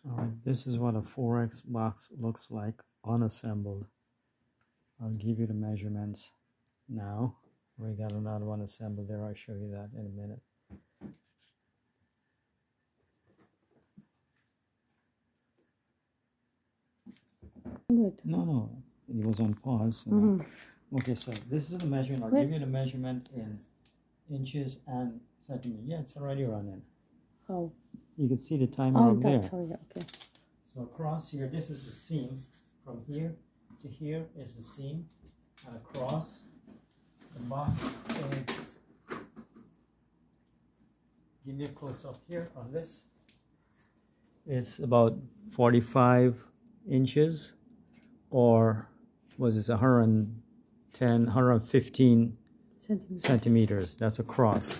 All right, this is what a Forex box looks like unassembled. I'll give you the measurements now. We got another one assembled there. I'll show you that in a minute. No, it was on pause. Okay, so this is the measurement. I'll give you the measurement in inches and centimeters. Yeah, it's already running. How? You can see the timer up there. Sorry, okay. So across here, this is the seam. From here to here is the seam. And across the box is, give me a close up here on this. It's about 45 inches, or was this 110, 115 centimeters. That's across.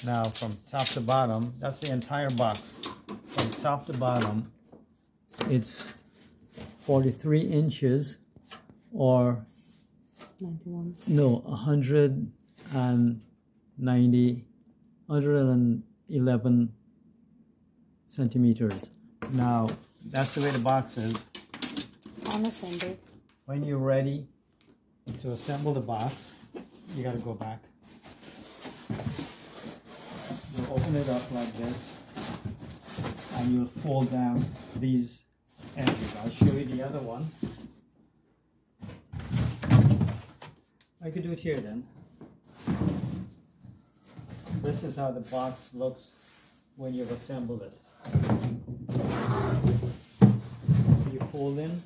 Now from top to bottom, that's the entire box. From top to bottom, it's 43 inches, or 91. No, 111 centimeters. Now, that's the way the box is. Unassembled. When you're ready to assemble the box, you got to go back. You'll open it up like this, and you'll fold down these edges. I'll show you the other one. I could do it here then. This is how the box looks when you've assembled it. You fold in,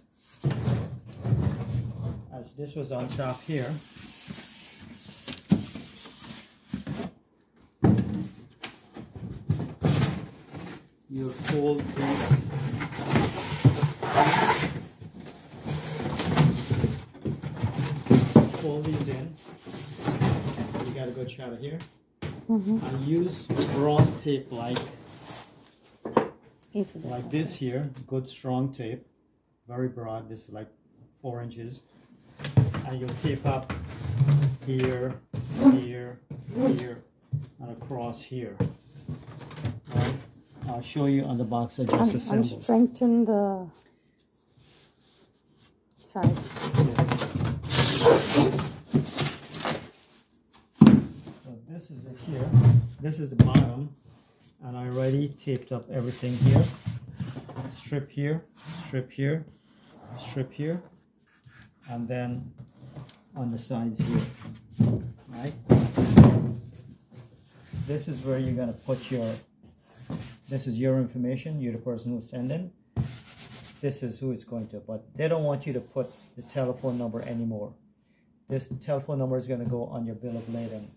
as this was on top here. You fold these. Fold these in. You got a good shot of here. I use broad tape like this here. Good strong tape, very broad. This is like 4 inches, and you'll tape up here, here, here, and across here. Right? I'll show you on the box I just assembled. And strengthen the sides. So this is it here. This is the bottom, and I already taped up everything here. Strip here, strip here, strip here, and then on the sides here. Right? This is where you're gonna put your. This is your information. You're the person who's sending. This is who it's going to. But they don't want you to put the telephone number anymore. This telephone number is going to go on your bill of lading.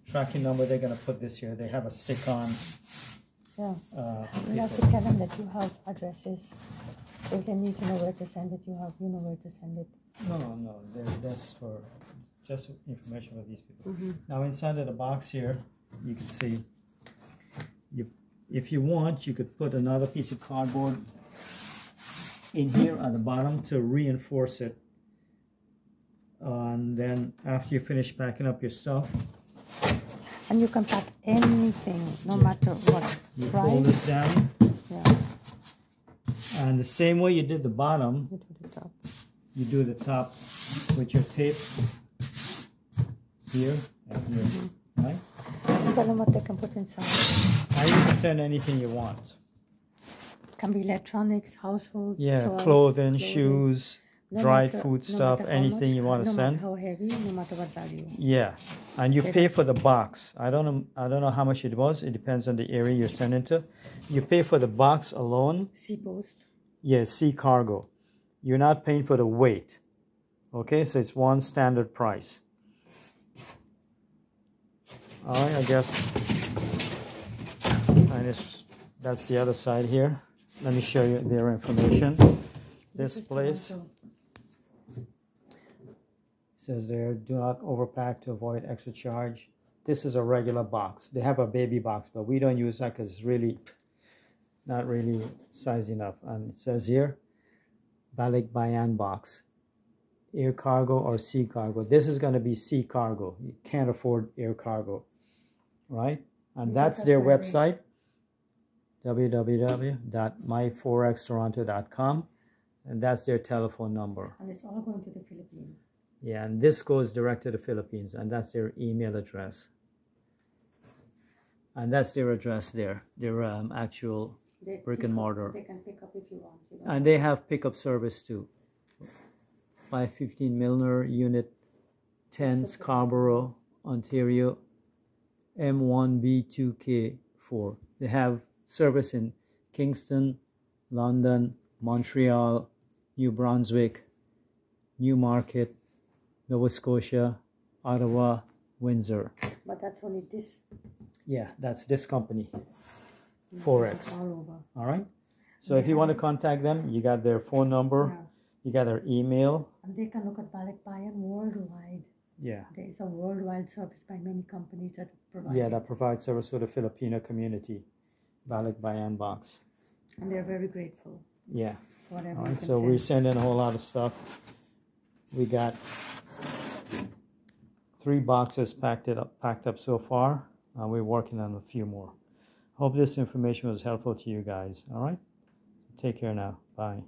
Tracking number, they're going to put this here. They have a stick-on. Yeah. You have to tell them that you have addresses. If they need to know where to send it, you know where to send it. No. That's for just information for these people. Now inside of the box here, you can see. If you want, you could put another piece of cardboard in here at the bottom to reinforce it. And then after you finish packing up your stuff, and you can pack anything, no matter what. You fold it down. Yeah. And the same way you did the bottom, You do the top. You do the top with your tape here and here, right? Tell them what they can put inside. And you can send anything you want. It can be electronics, household, toys, clothing, shoes, dried food stuff, anything you want to send. No matter how heavy, no matter what value. Yeah, and you pay for the box. I don't know how much it was. It depends on the area you're sending to. You pay for the box alone. Sea post. Yes, sea cargo. You're not paying for the weight. Okay, so it's one standard price. All right, I guess. And that's the other side here. Let me show you their information. This place says there, do not overpack to avoid extra charge. This is a regular box. They have a baby box, but we don't use that because it's really not really size enough. And it says here, Balikbayan box, air cargo or sea cargo. This is going to be sea cargo. You can't afford air cargo, right? And that's their website. www.myforextoronto.com, and that's their telephone number. And it's all going to the Philippines. Yeah, and this goes direct to the Philippines, and that's their email address. And that's their address there, their actual brick and mortar. They can pick up if you want. And they have pickup service too. 515 Milner, Unit 10, Scarborough, Ontario, M1B2K4. They have service in Kingston, London, Montreal, New Brunswick, Newmarket, Nova Scotia, Ottawa, Windsor. But that's only this. Yeah, that's this company, Forex. All over. All right. So if you want to contact them, you got their phone number, you got their email. And they can look at Balikbayan worldwide. Yeah. There is a worldwide service by many companies that provide. Yeah, that provides service for the Filipino community. Balikbayan box. And they're very grateful. Yeah. Whatever. All right. So we're sending a whole lot of stuff. We got 3 boxes packed up so far. We're working on a few more. Hope this information was helpful to you guys. All right. Take care now. Bye.